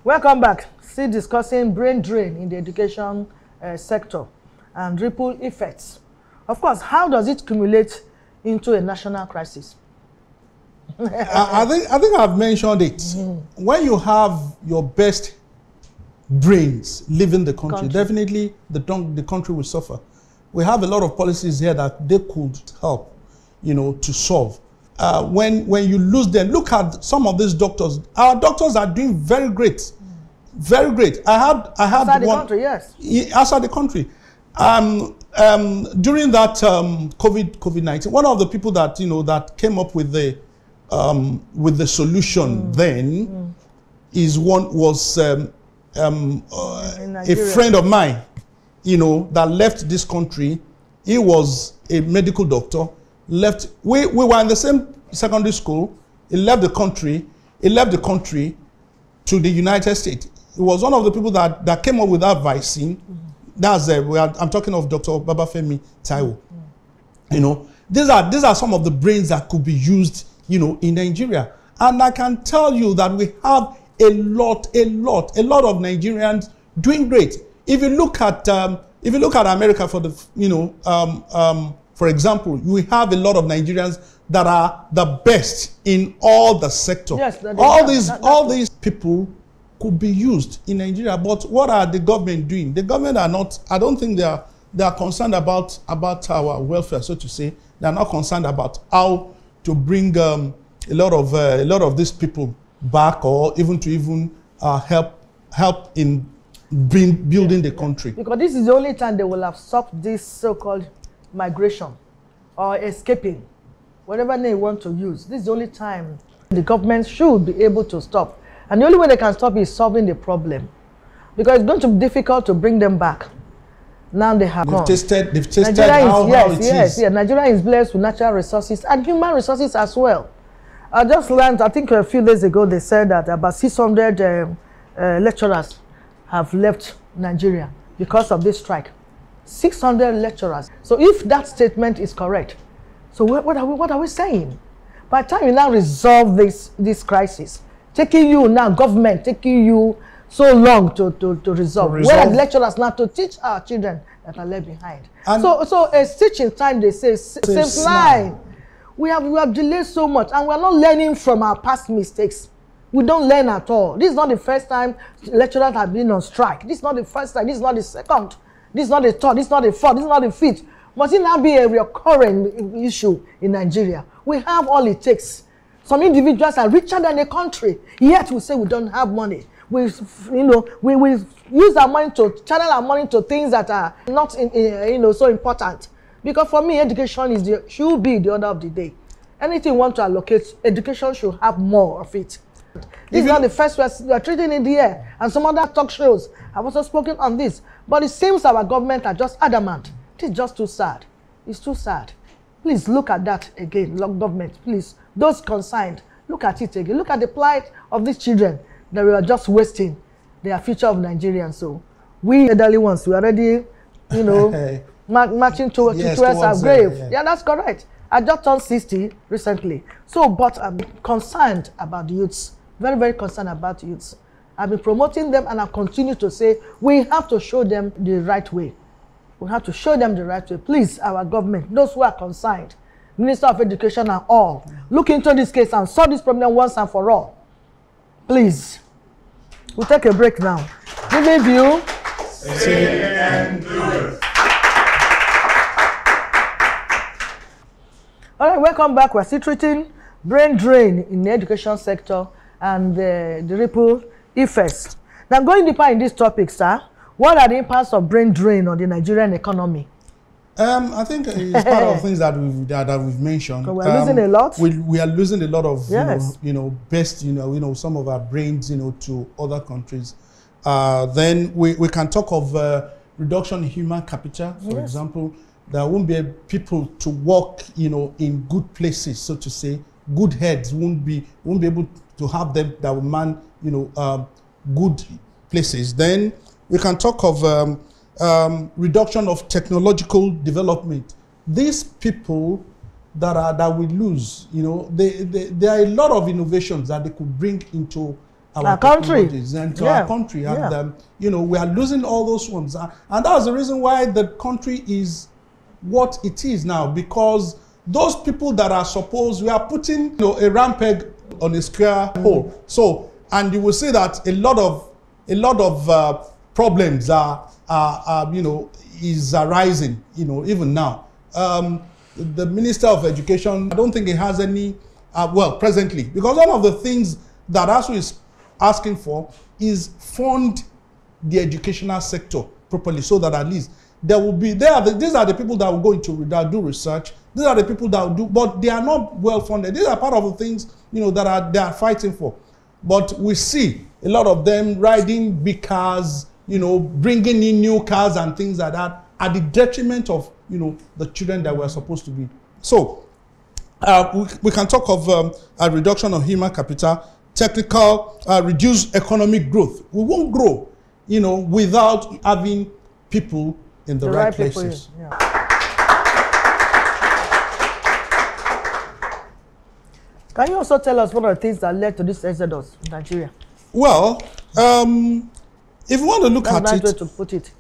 Welcome back. Still discussing brain drain in the education sector and ripple effects. Of course, how does it accumulate into a national crisis? I think I've mentioned it. When you have your best brains leaving the country, definitely the country will suffer. We have a lot of policies here that they could help, to solve. When you lose them, look at some of these doctors. Our doctors are doing very great, very great. I had outside the country, yes. Outside the country. During that COVID-19, one of the people that that came up with the solution then was a friend of mine, that left this country. He was a medical doctor. Left. We were in the same secondary school. He left the country. He left the country to the United States. He was one of the people that came up with that vaccine. That's I'm talking of Dr. Babafemi Taiwo. These are some of the brains that could be used, in Nigeria. And I can tell you that we have a lot of Nigerians doing great. If you look at America for for example, we have a lot of Nigerians that are the best in all the sectors. Yes, all these people could be used in Nigeria. But what are the government doing? The government are not. I don't think they are concerned about our welfare, so to say. They are not concerned about how to bring a lot of these people back, or even help in building the country. Because this is the only time they will have stopped this so-called migration or escaping, whatever name you want to use. This is the only time the government should be able to stop. And the only way they can stop is solving the problem. Because it's going to be difficult to bring them back. Now they have gone. They've tested how it is. Yes, Nigeria is blessed with natural resources and human resources as well. I just learned, I think a few days ago, they said that about 600 lecturers have left Nigeria because of this strike. 600 lecturers. So if that statement is correct, so what are we saying? By the time you now resolve this crisis, government taking you so long to resolve. Where are the lecturers now to teach our children that are left behind? So a stitch in time, they say, same line. We have delayed so much, and we're not learning from our past mistakes. We don't learn at all. This is not the first time lecturers have been on strike. This is not the first time. This is not the second. This is not the third. This is not the fourth. This is not the fifth. Must it now be a recurring issue in Nigeria? We have all it takes. Some individuals are richer than the country, yet we say we don't have money. We use our money to channel our money to things that are not so important. Because for me, education should be the order of the day. Anything you want to allocate, education should have more of it. This is not the first we are treating it here, and some other talk shows have also spoken on this. But it seems our government are just adamant. It is just too sad. It's too sad. Please look at that again, government. Please, those concerned, look at it again. Look at the plight of these children that we are just wasting their future of Nigerians. So we elderly ones, we are already, marching towards our grave. Yeah, that's correct. I just turned 60 recently. So, but I'm concerned about the youths. Very, very concerned about the youths. I've been promoting them, and I continue to say we have to show them the right way. We have to show them the right way. Please, our government, those who are concerned, Minister of Education and all, look into this case and solve this problem once and for all. Please. We'll take a break now. Giving you. Say and do it. All right, welcome back. We're still treating brain drain in the education sector and the ripple effects. Now, going deeper in this topic, sir, what are the impacts of brain drain on the Nigerian economy? I think it's part of things that we've mentioned. So we're losing a lot. We are losing a lot of yes. some of our brains to other countries. Then we can talk of reduction in human capital, for yes. example. There won't be people to work in good places, so to say. Good heads won't be able to have them that will man good places. Then we can talk of reduction of technological development. These people that we lose, there are a lot of innovations that they could bring into our country and to our country, and you know, we are losing all those ones, and that's the reason why the country is what it is now, because those people that are supposed, we are putting, you know, a round peg on a square hole. So, and you will see that a lot of problems are you know, is arising, you know, even now. The Minister of Education, I don't think he has any, well, presently, because one of the things that ASUU is asking for is fund the educational sector properly, so that at least there will be, these are the people that will go into, that do research, these are the people that will do, but they are not well funded. These are part of the things, you know, that they are fighting for. But we see a lot of them riding big cars, you know, bringing in new cars and things like that, at the detriment of, you know, the children that were supposed to be. So we can talk of a reduction of human capital, technical, reduced economic growth. We won't grow, you know, without having people in the right places. Yeah. Can you also tell us what are the things that led to this exodus in Nigeria? Well, if you want to look at it, to put it.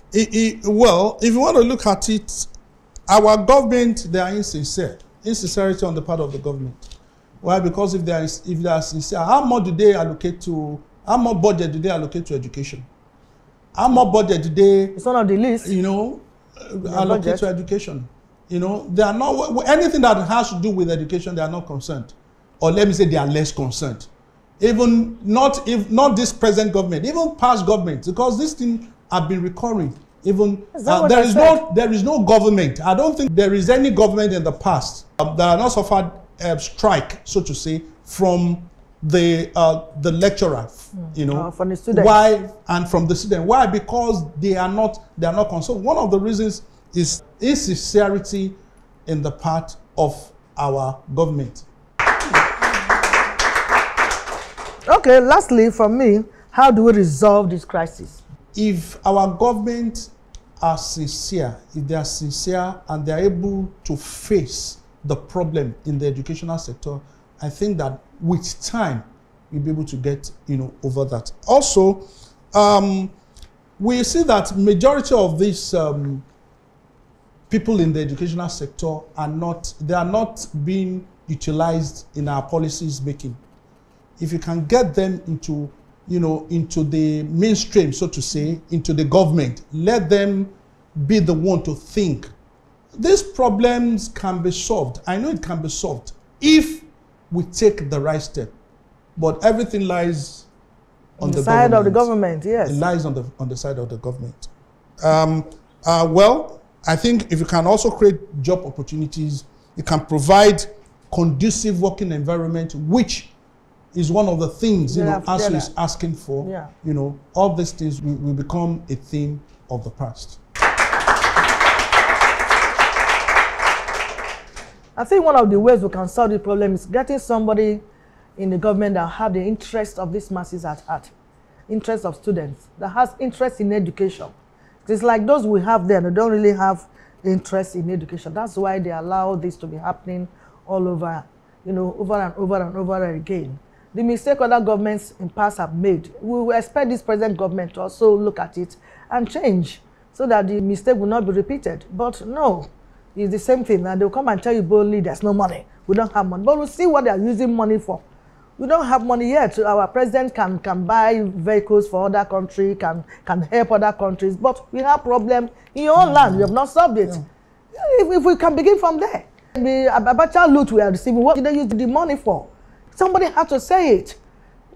Well, if you want to look at it, our government, they are insincere. Insincerity on the part of the government. Why? Because if they are sincere, how much do they allocate to? How much budget do they allocate to education? How much budget do they? It's not on the list. You know, allocate to education. You know, they are not anything that has to do with education. They are not concerned, or let me say, they are less concerned. Even not this present government, even past governments, because this thing have been recurring. Even there is no government. I don't think there is any government in the past that have not suffered strike, so to say, from the lecturer, you know, from the students. Why? And from the student. Why? Because they are not concerned. One of the reasons is insincerity in the part of our government. Okay, lastly, for me, how do we resolve this crisis? If our government are sincere, if they are sincere and they are able to face the problem in the educational sector, I think that with time, we'll be able to get, you know, over that. Also, we see that majority of these people in the educational sector are not being utilized in our policies making. If you can get them into, you know, into the mainstream, so to say, into the government, let them be the one to think. These problems can be solved. I know it can be solved if we take the right step. But everything lies on the side of the government, yes. It lies on the side of the government. Well, I think if you can also create job opportunities, you can provide conducive working environment, which is one of the things, you know, ASUU is asking for. Yeah. You know, all these things will become a theme of the past. I think one of the ways we can solve the problem is getting somebody in the government that have the interest of these masses at heart, interest of students, that has interest in education. It's like those we have there, they don't really have interest in education. That's why they allow this to be happening all over, you know, over and over and over again. The mistake other governments in past have made, we will expect this present government to also look at it and change so that the mistake will not be repeated. But no, it's the same thing. And they'll come and tell you boldly, there's no money. We don't have money. But we'll see what they're using money for. We don't have money yet. Our president can buy vehicles for other countries, can help other countries. But we have problem in your own land. We have not solved it. If we can begin from there. The Abacha loot we are receiving, what did they use the money for? Somebody had to say it.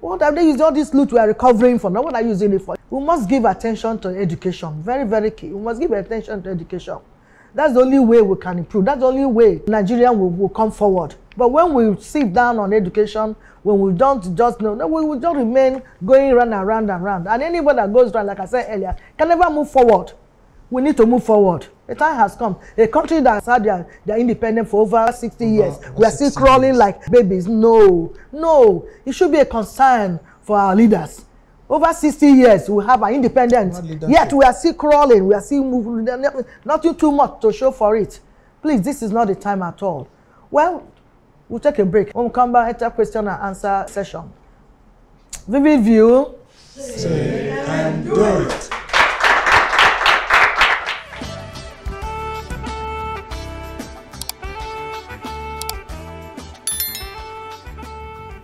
What have they used all this loot we are recovering from? Now, what are you using it for? We must give attention to education. Very, very key. We must give attention to education. That's the only way we can improve. That's the only way Nigeria will come forward. But when we sit down on education, when we don't just know, we will just remain going round and round and round. And anybody that goes round, like I said earlier, can never move forward. We need to move forward. The time has come. A country that has had their independence for over 60 years, we are still crawling like babies. No, no. It should be a concern for our leaders. Over 60 years, we have our independence. Yet we are still crawling. We are still moving. Nothing too much to show for it. Please, this is not the time at all. Well, we'll take a break. When we come back, enter question and answer session. Vivid View. Say and do it.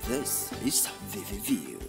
This is Vivid View.